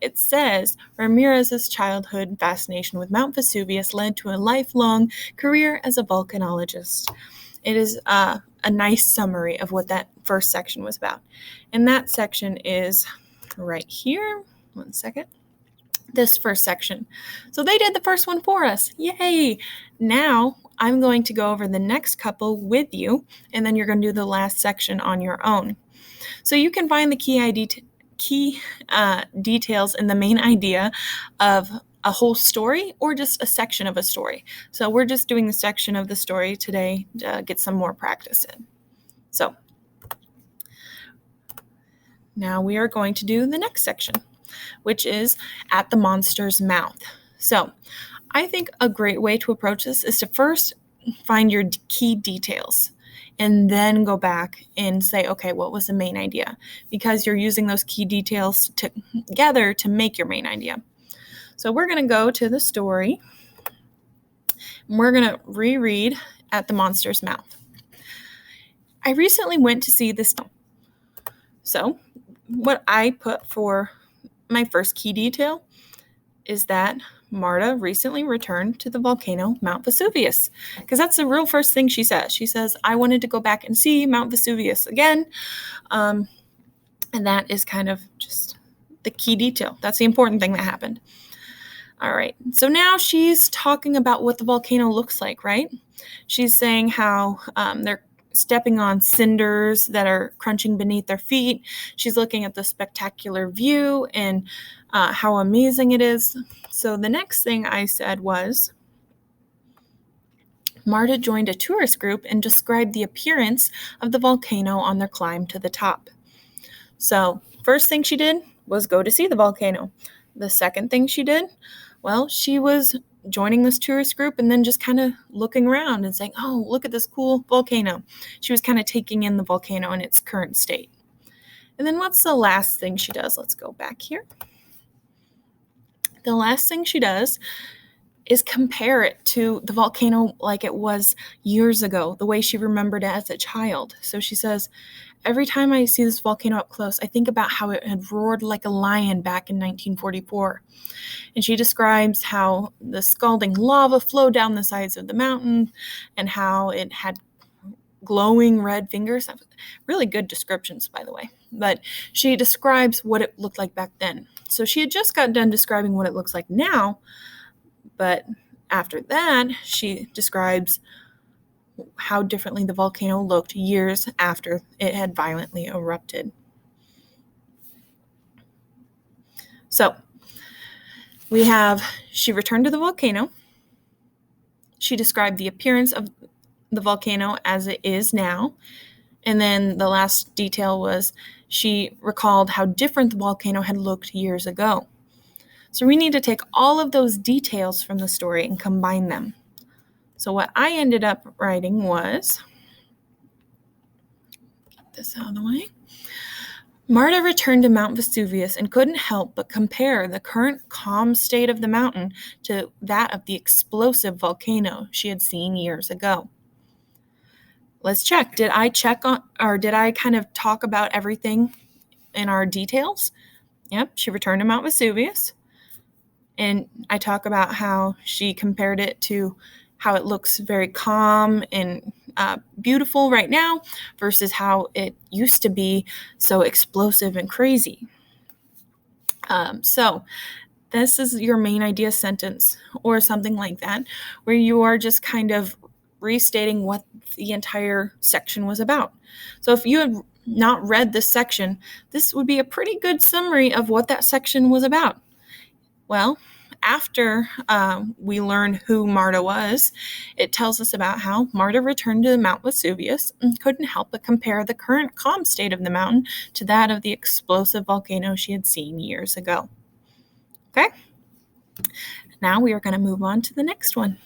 it says, Ramirez's childhood fascination with Mount Vesuvius led to a lifelong career as a volcanologist. It is a nice summary of what that first section was about. And that section is right here. One second. This first section. So they did the first one for us. Yay! Now I'm going to go over the next couple with you, and then you're going to do the last section on your own. So you can find the key details in the main idea of a whole story or just a section of a story. So we're just doing the section of the story today to get some more practice in. So now we are going to do the next section, which is at the monster's mouth. So I think a great way to approach this is to first find your key details and then go back and say, okay, what was the main idea? Because you're using those key details together to make your main idea. So we're going to go to the story. And we're going to reread at the monster's mouth. I recently went to see this. So what I put for my first key detail is that Marta recently returned to the volcano Mount Vesuvius, because that's the real first thing she says. She says, I wanted to go back and see Mount Vesuvius again. And that is kind of just the key detail. That's the important thing that happened. All right. So now she's talking about what the volcano looks like, right? She's saying how they're stepping on cinders that are crunching beneath their feet. She's looking at the spectacular view and how amazing it is. So the next thing I said was, Marta joined a tourist group and described the appearance of the volcano on their climb to the top. So first thing she did was go to see the volcano. The second thing she did, well, she was joining this tourist group and then just kind of looking around and saying, oh, look at this cool volcano. She was kind of taking in the volcano in its current state. And then what's the last thing she does? Let's go back here. The last thing she does is compare it to the volcano like it was years ago, the way she remembered it as a child. So she says, every time I see this volcano up close, I think about how it had roared like a lion back in 1944. And she describes how the scalding lava flowed down the sides of the mountain and how it had glowing red fingers. Really good descriptions, by the way. But she describes what it looked like back then. So she had just got done describing what it looks like now. But after that, she describes how differently the volcano looked years after it had violently erupted. So she returned to the volcano. She described the appearance of the volcano as it is now. And then the last detail was she recalled how different the volcano had looked years ago. So we need to take all of those details from the story and combine them. So what I ended up writing was, get this out of the way. Marta returned to Mount Vesuvius and couldn't help but compare the current calm state of the mountain to that of the explosive volcano she had seen years ago. Let's check. Did I kind of talk about everything in our details? Yep, she returned to Mount Vesuvius. And I talk about how she compared it to how it looks very calm and beautiful right now versus how it used to be so explosive and crazy. So this is your main idea sentence or something like that, where you are just kind of restating what the entire section was about. So if you had not read this section, this would be a pretty good summary of what that section was about. Well, after we learn who Marta was, it tells us about how Marta returned to Mount Vesuvius and couldn't help but compare the current calm state of the mountain to that of the explosive volcano she had seen years ago. Okay? Now we are going to move on to the next one.